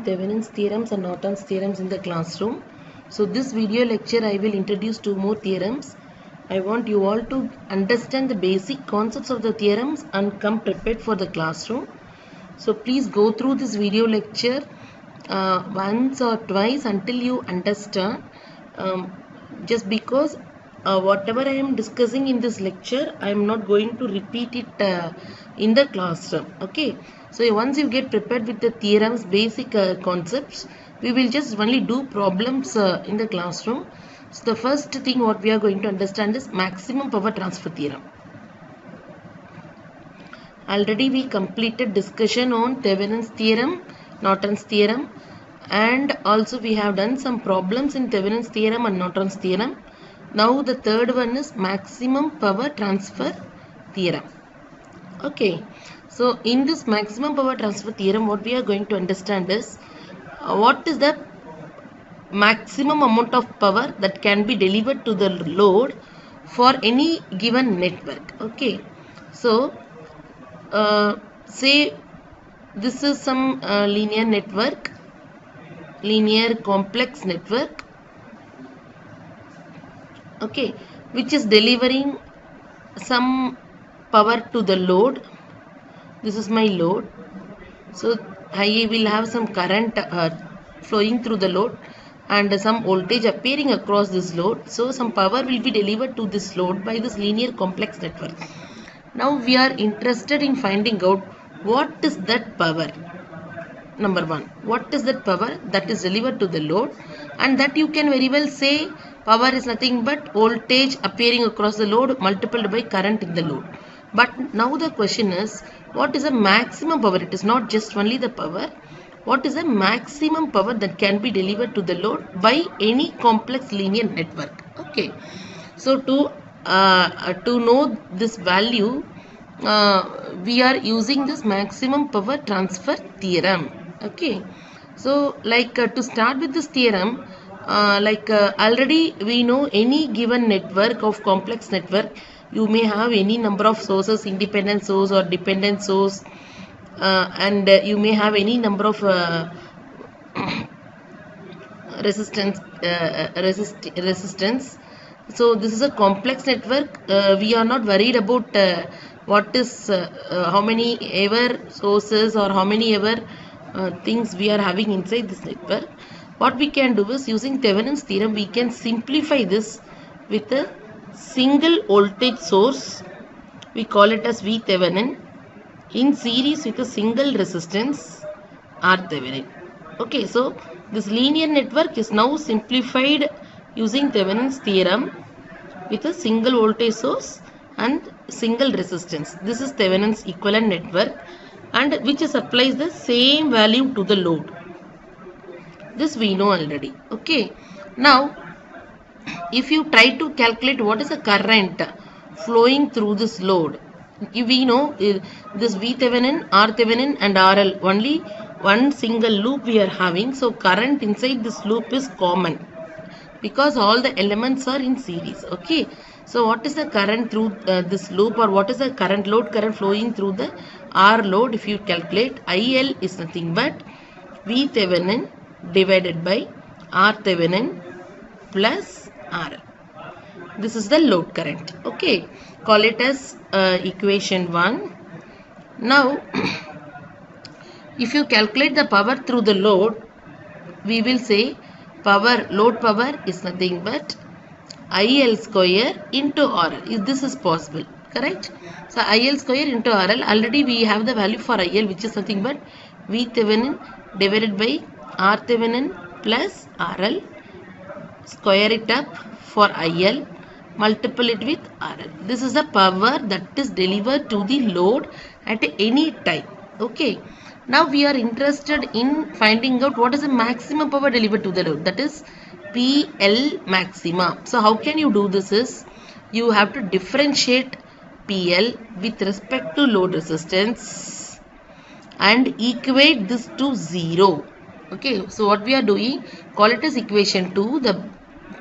Thevenin's theorems and Norton's theorems in the classroom. So this video lecture I will introduce two more theorems. I want you all to understand the basic concepts of the theorems and come prepared for the classroom. So please go through this video lecture once or twice until you understand. Just because whatever I am discussing in this lecture, I am not going to repeat it in the classroom. Okay. So once you get prepared with the theorems, basic concepts, we will just only do problems in the classroom. So the first thing what we are going to understand is maximum power transfer theorem. Already we completed discussion on Thevenin's theorem, Norton's theorem, and also we have done some problems in Thevenin's theorem and Norton's theorem. Now the third one is maximum power transfer theorem. Okay, so in this maximum power transfer theorem, what we are going to understand is what is the maximum amount of power that can be delivered to the load for any given network. Okay, so say this is some linear network, linear complex network, okay, which is delivering some power to the load. This is my load. So I will have some current flowing through the load and some voltage appearing across this load. So some power will be delivered to this load by this linear complex network. Now we are interested in finding out what is that power. Number one, what is that power that is delivered to the load, and that you can very well say power is nothing but voltage appearing across the load multiplied by current in the load. But now the question is, what is the maximum power? It is not just only the power. What is the maximum power that can be delivered to the load by any complex linear network? Okay. So to know this value, we are using this maximum power transfer theorem. Okay. So to start with this theorem, already we know any given network of complex network, you may have any number of sources, independent source or dependent source, and you may have any number of resistance. So this is a complex network. We are not worried about what is how many ever sources or how many ever things we are having inside this network. What we can do is, using Thevenin's theorem, we can simplify this with a single voltage source. We call it as V Thevenin in series with a single resistance R Thevenin. Okay, so this linear network is now simplified using Thevenin's theorem with a single voltage source and single resistance. This is Thevenin's equivalent network, and which supplies the same value to the load. This we know already. Okay. Now, if you try to calculate what is the current flowing through this load, we know this V Thevenin, R Thevenin and RL, only one single loop we are having. So current inside this loop is common because all the elements are in series. Okay. So what is the current through this loop, or what is the current load current flowing through the R load? If you calculate, IL is nothing but V Thevenin divided by R Thevenin plus RL. This is the load current. Okay, call it as equation 1. Now if you calculate the power through the load, we will say load power is nothing but IL square into RL. This is possible, correct? So IL square into RL, already we have the value for IL, which is nothing but V Thevenin divided by R Thevenin plus RL. Square it up for IL, multiply it with RL. This is the power that is delivered to the load at any time. Okay. Now we are interested in finding out what is the maximum power delivered to the load, that is PL maxima. So how can you do this is, you have to differentiate PL with respect to load resistance and equate this to 0. Okay, so what we are doing, call it as equation 2. The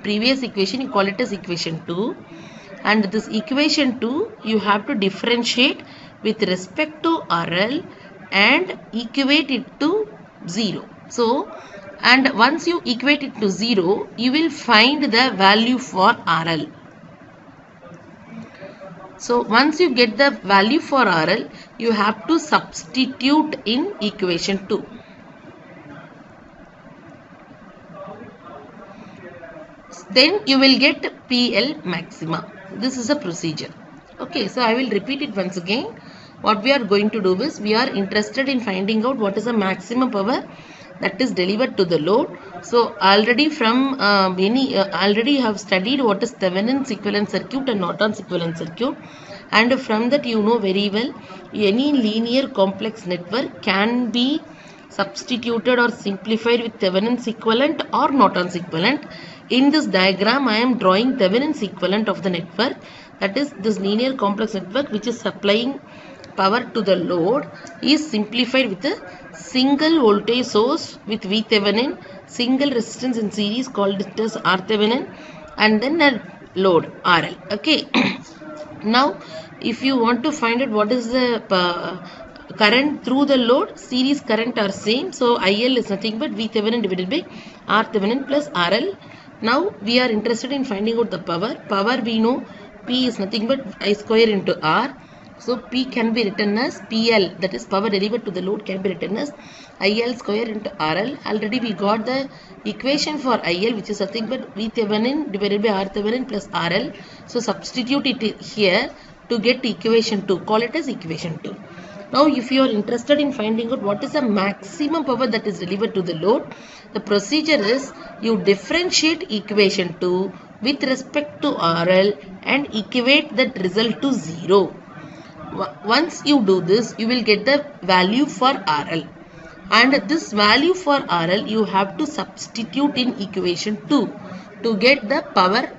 previous equation you call it as equation 2, and this equation 2 you have to differentiate with respect to RL and equate it to 0. So, and once you equate it to 0, you will find the value for RL. So once you get the value for RL, you have to substitute in equation 2. Then you will get PL maxima. This is a procedure. Okay, so I will repeat it once again. What we are going to do is, we are interested in finding out what is the maximum power that is delivered to the load. So already from already have studied what is Thevenin's equivalent circuit and Norton's equivalent circuit, and from that you know very well any linear complex network can be substituted or simplified with Thevenin's equivalent or Norton's equivalent. In this diagram, I am drawing Thevenin's equivalent of the network, that is this linear complex network which is supplying power to the load is simplified with a single voltage source with VThevenin, single resistance in series called it as RThevenin, and then a load RL. Okay. Now, if you want to find out what is the current through the load, series current are same. So IL is nothing but VThevenin divided by RThevenin plus RL. Now we are interested in finding out the power. Power we know P is nothing but I square into R. So P can be written as PL, that is power delivered to the load, can be written as IL square into RL. Already we got the equation for IL, which is nothing but VThevenin divided by RThevenin plus RL. So substitute it here to get equation 2. Call it as equation 2. Now if you are interested in finding out what is the maximum power that is delivered to the load, the procedure is you differentiate equation 2 with respect to RL and equate that result to 0. Once you do this, you will get the value for RL, and this value for RL you have to substitute in equation 2 to get the power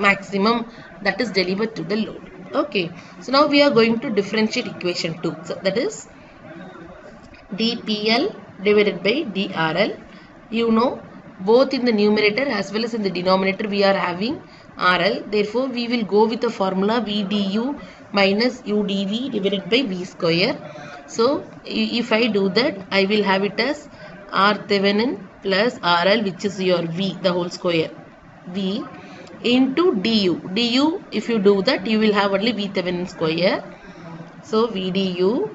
maximum that is delivered to the load. Okay, so now we are going to differentiate equation 2. So that is dPL divided by dRL. You know, both in the numerator as well as in the denominator we are having RL. Therefore, we will go with the formula VDU minus UDV divided by V square. So, if I do that, I will have it as R Thevenin plus RL, which is your V, the whole square, V, into DU. DU, if you do that, you will have only V Thevenin square. So, VDU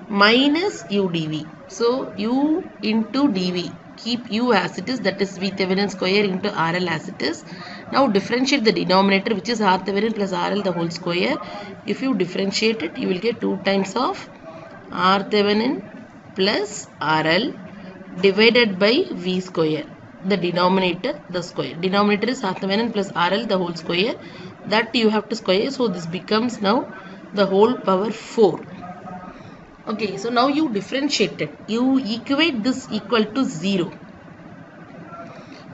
minus UDV. So, U into DV. Keep U as it is, that is VThevenin square into RL as it is. Now differentiate the denominator, which is RThevenin plus RL the whole square. If you differentiate it, you will get 2 times of RThevenin plus RL divided by V square. The denominator, the square. Denominator is RThevenin plus RL the whole square. That you have to square. So this becomes now the whole power 4. Okay, so now you differentiate it. You equate this equal to 0.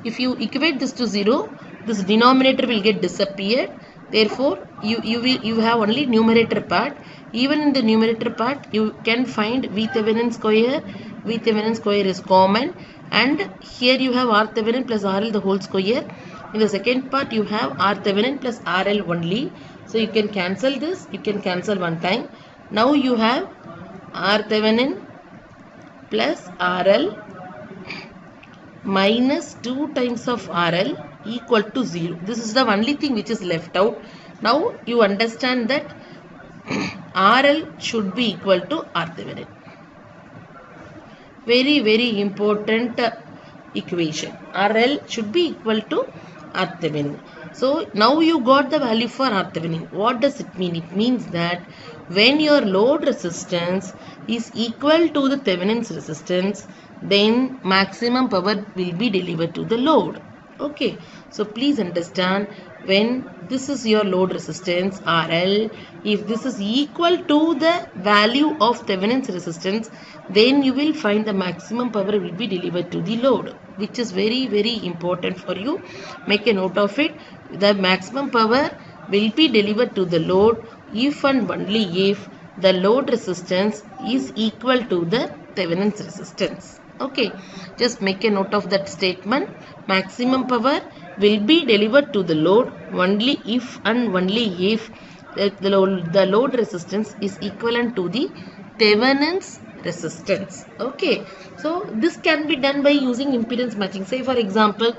If you equate this to 0, this denominator will get disappeared. Therefore, you have only numerator part. Even in the numerator part, you can find VThevenin square. VThevenin square is common. And here you have RThevenin plus RL the whole square. In the second part, you have RThevenin plus RL only. So you can cancel this. You can cancel one time. Now you have RThevenin plus RL minus 2 times of RL equal to 0. This is the only thing which is left out. Now you understand that RL should be equal to RThevenin. Very, very important equation. RL should be equal to RThevenin. So now you got the value for RThevenin. What does it mean? It means that when your load resistance is equal to the Thevenin's resistance, then maximum power will be delivered to the load. Okay, so please understand, when this is your load resistance RL, if this is equal to the value of Thevenin's resistance, then you will find the maximum power will be delivered to the load, which is very, very important for you. Make a note of it. The maximum power will be delivered to the load if and only if the load resistance is equal to the Thevenin's resistance. Okay, just make a note of that statement. Maximum power will be delivered to the load only if and only if the load resistance is equivalent to the Thevenin's resistance. Okay, so this can be done by using impedance matching. Say for example,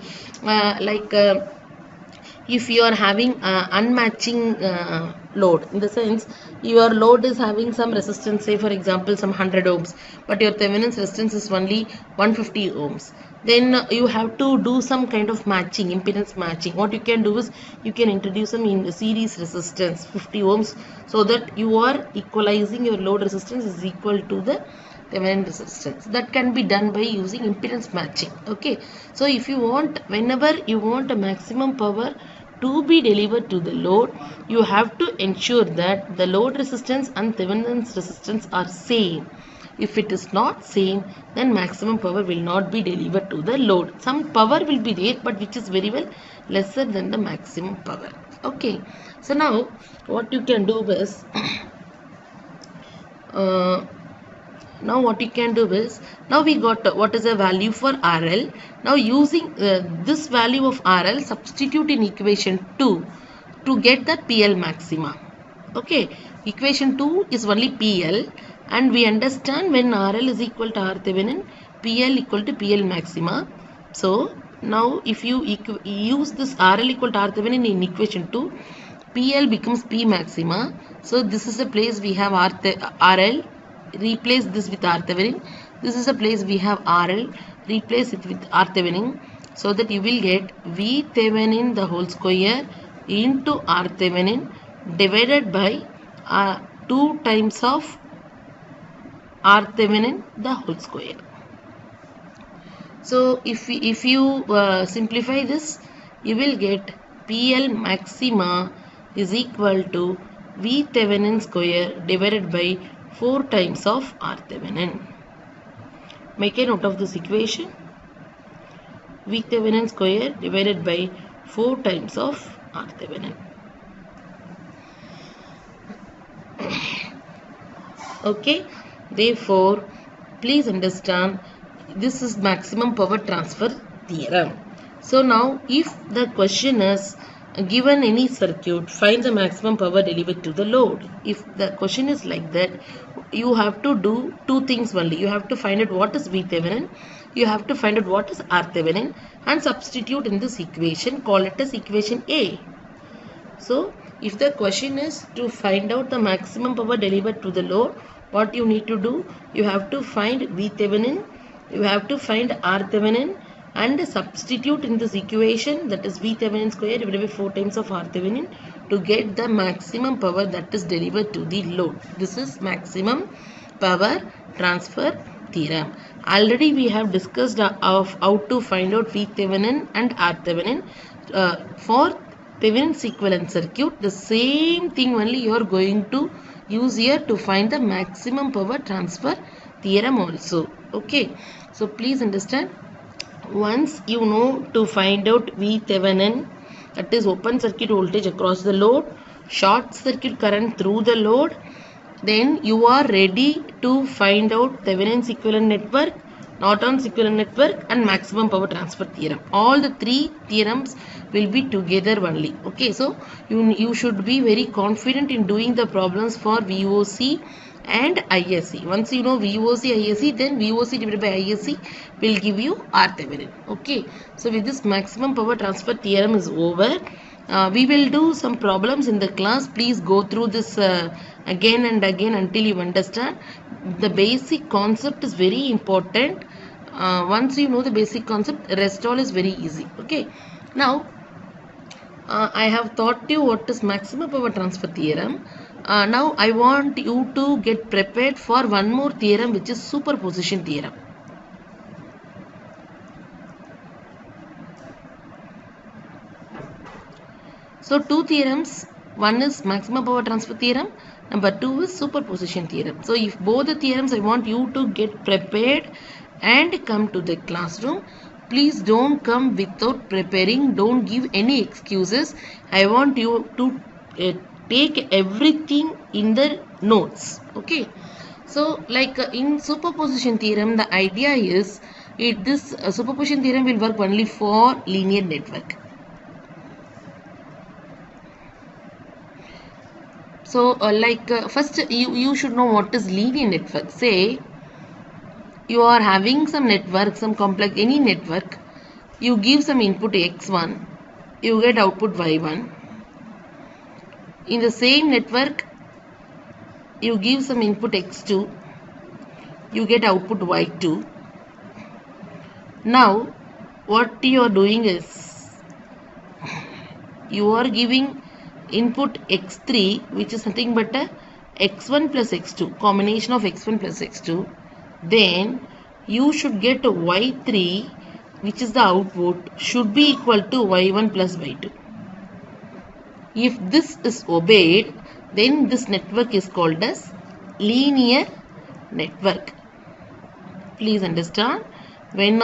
if you are having unmatching load, in the sense your load is having some resistance, say for example some 100 ohms, but your Thevenin's resistance is only 150 ohms, then you have to do some kind of matching, impedance matching. What you can do is you can introduce some in series resistance 50 ohms, so that you are equalizing your load resistance is equal to the Thevenin resistance. That can be done by using impedance matching. Okay, so if you want, whenever you want a maximum power to be delivered to the load, you have to ensure that the load resistance and Thevenin's resistance are same. If it is not same, then maximum power will not be delivered to the load. Some power will be there, but which is very well lesser than the maximum power. Okay, so now what you can do is now what you can do is, now we got what is the value for RL. Now using this value of RL, substitute in equation 2 to get the PL maxima. Okay, equation 2 is only PL, and we understand when RL is equal to R Thevenin, PL equal to PL maxima. So now if you use this RL equal to R Thevenin in equation 2, PL becomes P maxima. So this is the place we have RL. Replace this with R Thevenin. This is the place we have RL. Replace it with R Thevenin, so that you will get V Thevenin the whole square into R Thevenin divided by 2 times of R Thevenin the whole square. So if you simplify this, you will get PL maxima is equal to V Thevenin square divided by 4 times of R Thevenin. Make a note of this equation. V Thevenin square divided by 4 times of R Thevenin. Okay, therefore please understand, this is maximum power transfer theorem. So now if the question is given any circuit, find the maximum power delivered to the load. If the question is like that, you have to do two things only. You have to find out what is V Thevenin, you have to find out what is R Thevenin, and substitute in this equation, call it as equation A. So if the question is to find out the maximum power delivered to the load, what you need to do, you have to find V Thevenin, you have to find R Thevenin, and substitute in this equation, that is V Thevenin square divided by 4 times of R Thevenin, to get the maximum power that is delivered to the load. This is maximum power transfer theorem. Already we have discussed of how to find out V Thevenin and R Thevenin. For Thevenin's equivalent circuit, the same thing only you are going to use here to find the maximum power transfer theorem also. Okay, so please understand, once you know to find out V Thevenin, that is open circuit voltage across the load, short circuit current through the load, then you are ready to find out Thevenin's equivalent network, Norton's equivalent network, and maximum power transfer theorem. All the three theorems will be together only. Okay, so you should be very confident in doing the problems for VOC and ISC. Once you know VOC, ISC, then VOC divided by ISC will give you R Thevenin. Okay, so with this, maximum power transfer theorem is over. We will do some problems in the class. Please go through this again and again until you understand. The basic concept is very important. Once you know the basic concept, rest all is very easy. Okay, now I have taught you what is maximum power transfer theorem. Now I want you to get prepared for one more theorem, which is superposition theorem. So two theorems, one is maximum power transfer theorem, number 2 is superposition theorem. So if both the theorems, I want you to get prepared and come to the classroom. Please don't come without preparing. Don't give any excuses. I want you to take everything in the notes. Okay. So like in superposition theorem, the idea is this superposition theorem will work only for linear network. So first you should know what is linear network. Say you are having some network, some complex, any network, you give some input x1, you get output y1. In the same network, you give some input x2, you get output y2. Now what you are doing is, you are giving input x3, which is nothing but a x1 plus x2, combination of x1 plus x2. Then you should get y3, which is the output, should be equal to y1 plus y2. If this is obeyed, then this network is called as linear network. Please understand, when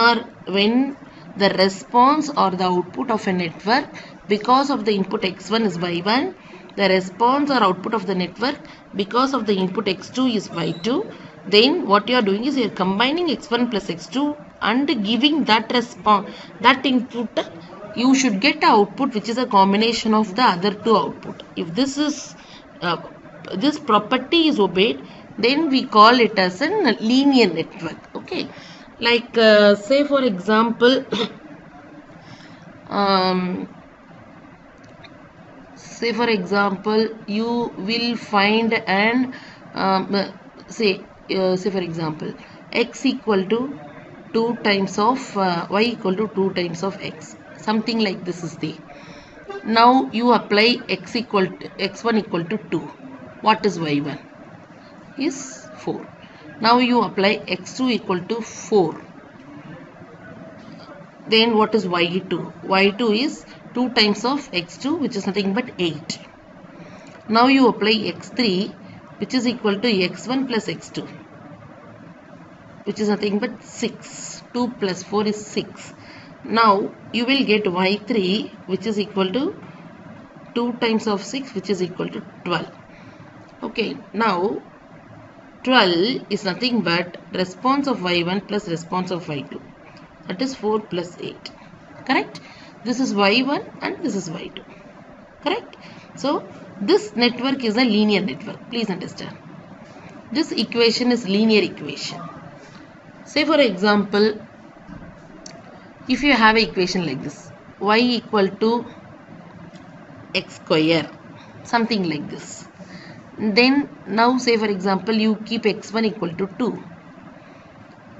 the response or the output of a network, because of the input x1 is y1, the response or output of the network because of the input x2 is y2, then what you are doing is you are combining x1 plus x2 and giving that response, that input, you should get an output which is a combination of the other two output. If this is this property is obeyed, then we call it as a linear network. Okay, like say for example you will find an say for example, x equal to 2 times of y equal to 2 times of x, something like this is there. Now you apply x1 equal to 2. What is y1? Is 4. Now you apply x2 equal to 4. Then what is y2? y2 is 2 times of x2, which is nothing but 8. Now you apply x3, which is equal to x1 plus x2, which is nothing but 6. 2 plus 4 is 6. Now you will get y3, which is equal to 2 times of 6, which is equal to 12. Okay, now 12 is nothing but response of y1 plus response of y2. That is 4 plus 8. Correct? This is y1 and this is y2. Correct? So this network is a linear network. Please understand. This equation is linear equation. Say for example, if you have an equation like this, y equal to x square, something like this. Then now say for example, you keep x1 equal to 2.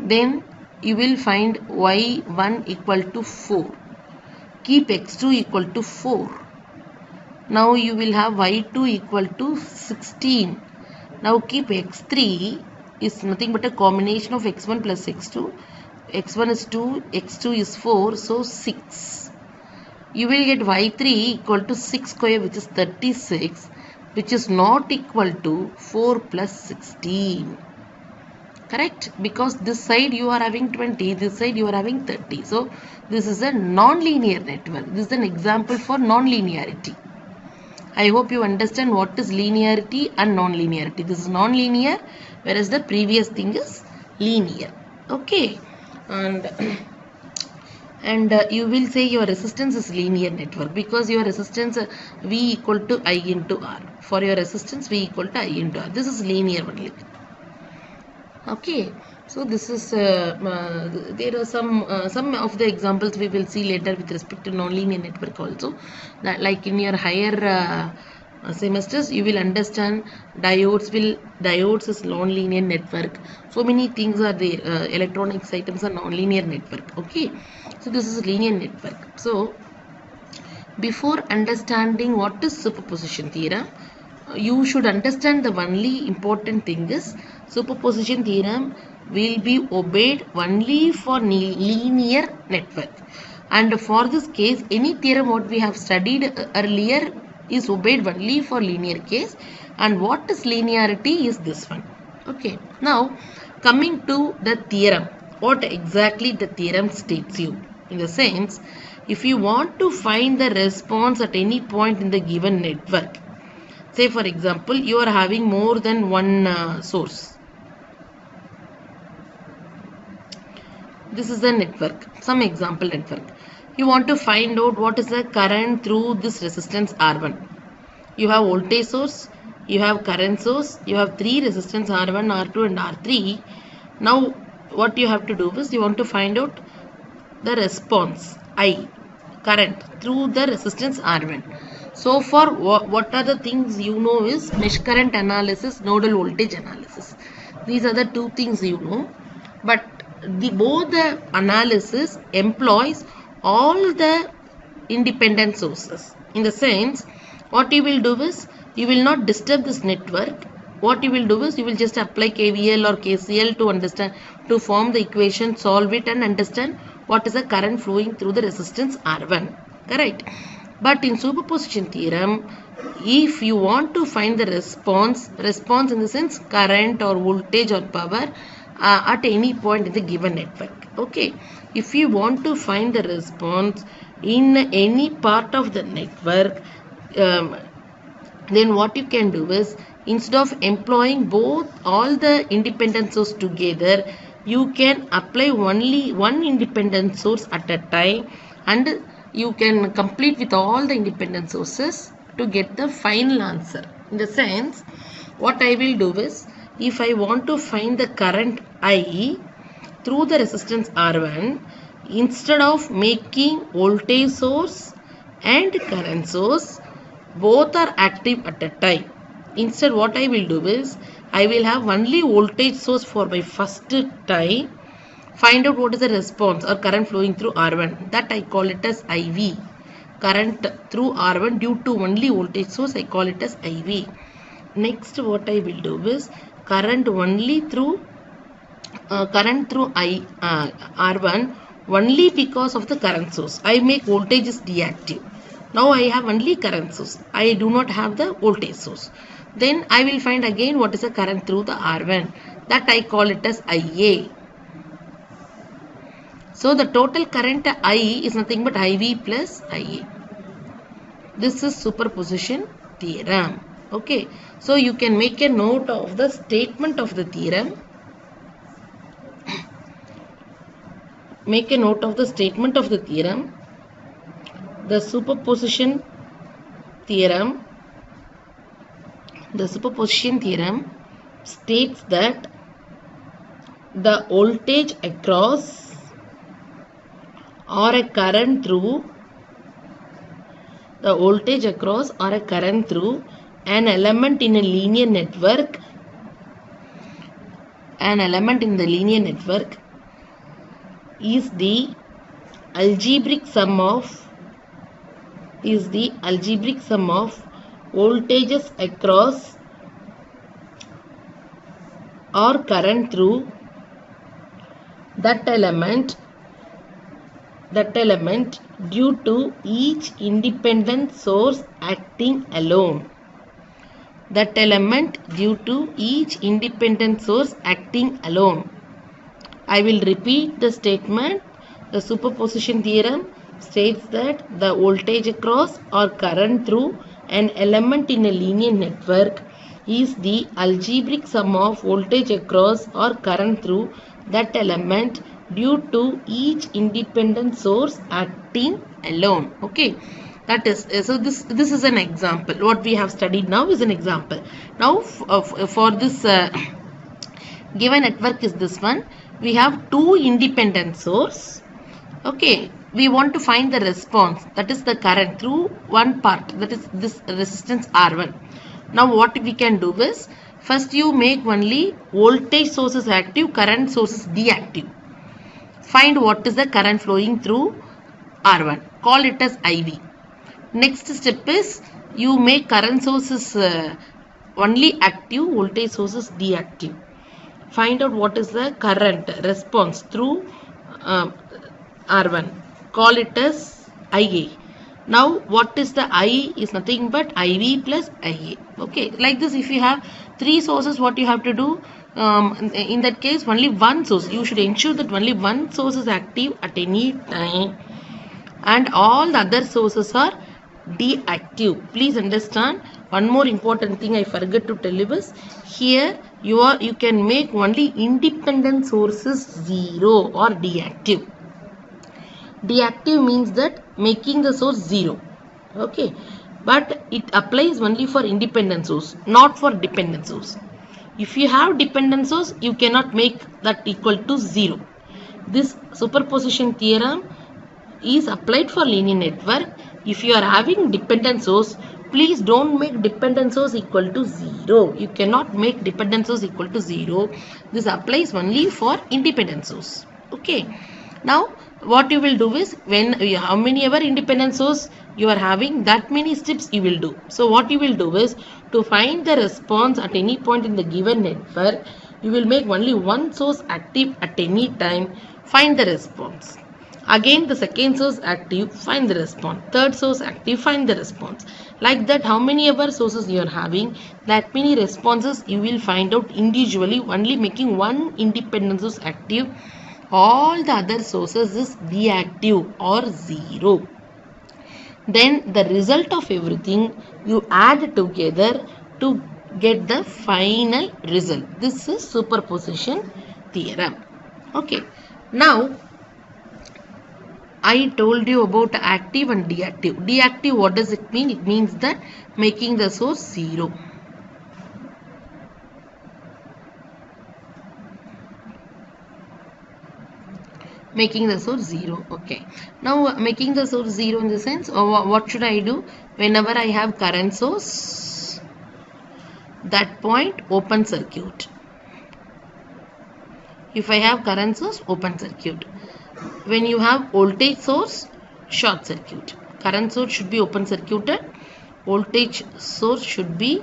Then you will find y1 equal to 4. Keep x2 equal to 4. Now you will have y2 equal to 16. Now keep x3 is nothing but a combination of x1 plus x2. x1 is 2, x2 is 4, so 6. You will get y3 equal to 6 square, which is 36, which is not equal to 4 plus 16. Correct? Because this side you are having 20, this side you are having 30. So this is a non-linear network. This is an example for non-linearity. I hope you understand what is linearity and non-linearity. This is non-linear, whereas the previous thing is linear. Okay, and you will say your resistance is linear network because your resistance V equal to I into R. For your resistance V equal to I into R. This is linear only. Okay, so this is there are some of the examples we will see later with respect to non-linear network also. That like in your higher semesters you will understand diodes is non-linear network. So many things are there. Electronics items are non-linear network. Okay, so this is a linear network. So before understanding what is superposition theorem, you should understand the only important thing is superposition theorem will be obeyed only for linear network, and for this case any theorem what we have studied earlier is obeyed only for linear case, and what is linearity is this one. Okay, now coming to the theorem, what exactly the theorem states you, in the sense if you want to find the response at any point in the given network. Say for example, you are having more than one source. This is a network, some example network. You want to find out what is the current through this resistance R1. You have voltage source, you have current source, you have three resistance R1, R2 and R3. Now what you have to do is you want to find out the response I, current through the resistance R1. So for what are the things you know is mesh current analysis, nodal voltage analysis. These are the two things you know, but both the analysis employs all the independent sources. In the sense, what you will do is you will not disturb this network. What you will do is you will just apply KVL or KCL to understand, to form the equation, solve it and understand what is the current flowing through the resistance R1. Correct? But in superposition theorem, if you want to find the response in the sense current or voltage or power at any point in the given network. Okay. If you want to find the response in any part of the network, then what you can do is, instead of employing both all the independent source together, you can apply only one independent source at a time, and you can complete with all the independent sources to get the final answer. In the sense, what I will do is, if I want to find the current I through the resistance R1, instead of making voltage source and current source both are active at a time, instead what I will do is I will have only voltage source for my first time, find out what is the response or current flowing through R1, that I call it as IV. Current through R1 due to only voltage source, I call it as IV. Next what I will do is current only through R1 only because of the current source. I make voltage is deactive. Now I have only current source. I do not have the voltage source. Then I will find again what is the current through the R1. That I call it as IA. So the total current I is nothing but IV plus IA. This is superposition theorem. Okay. So you can make a note of the statement of the theorem. Make a note of the statement of the theorem. The superposition theorem states that the voltage across or a current through an element in a linear network is the algebraic sum of voltages across or current through that element due to each independent source acting alone. I will repeat the statement. The superposition theorem states that the voltage across or current through an element in a linear network is the algebraic sum of voltage across or current through that element due to each independent source acting alone. Okay, that is, so this is an example. What we have studied now is an example. Now for this given network is this one. We have two independent source. Okay, we want to find the response, that is the current through one part, that is this resistance R1. Now what we can do is, first you make only voltage sources active, current sources deactive. Find what is the current flowing through R1. Call it as IV. Next step is you make current sources only active, voltage sources deactive. Find out what is the current response through R1. Call it as IA. Now what is the I is nothing but IV plus IA. Okay, like this, if you have three sources, what you have to do? In that case, only one source. You should ensure that only one source is active at any time and all the other sources are deactive. Please understand, one more important thing I forgot to tell you is, here you can make only independent sources 0 or deactive. Deactive means that making the source 0. Okay, but it applies only for independent source, not for dependent source. If you have dependent source, you cannot make that equal to 0. This superposition theorem is applied for linear network. If you are having dependent source, please don't make dependent source equal to 0. You cannot make dependent source equal to 0. This applies only for independent source. Okay. Now what you will do is, when how many ever independent source you are having, that many steps you will do. So what you will do is, to find the response at any point in the given network, you will make only one source active at any time, find the response. Again the second source active, find the response. Third source active, find the response. Like that, how many ever sources you are having, that many responses you will find out individually, only making one independent source active. All the other sources is deactive or 0. Then the result of everything you add together to get the final result. This is superposition theorem. Okay. Now I told you about active and deactive. Deactive, what does it mean? It means that making the source 0. Making the source 0. Okay. Now making the source 0 in the sense, what should I do? Whenever I have current source, that point open circuit. If I have current source, open circuit. When you have voltage source, short circuit. Current source should be open circuited, voltage source should be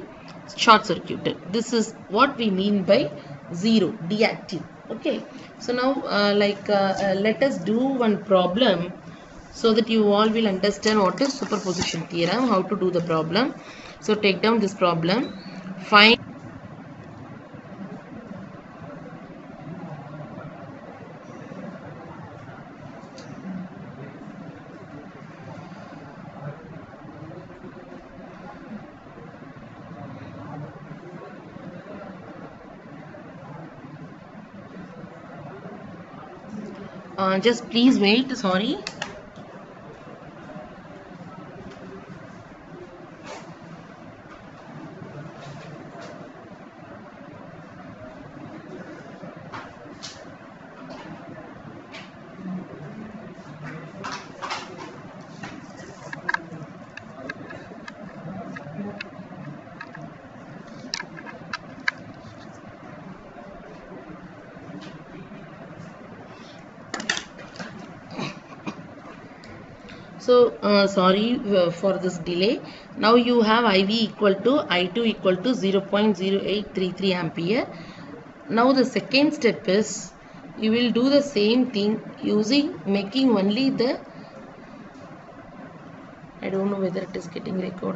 short circuited. This is what we mean by 0, deactive. Okay. So now let us do one problem so that you all will understand what is superposition theorem, how to do the problem. So take down this problem. Find just please wait, sorry. So sorry for this delay. Now you have IV equal to I2 equal to 0.0833 ampere. Now the second step is, you will do the same thing using making only the, I don't know whether it is getting recorded.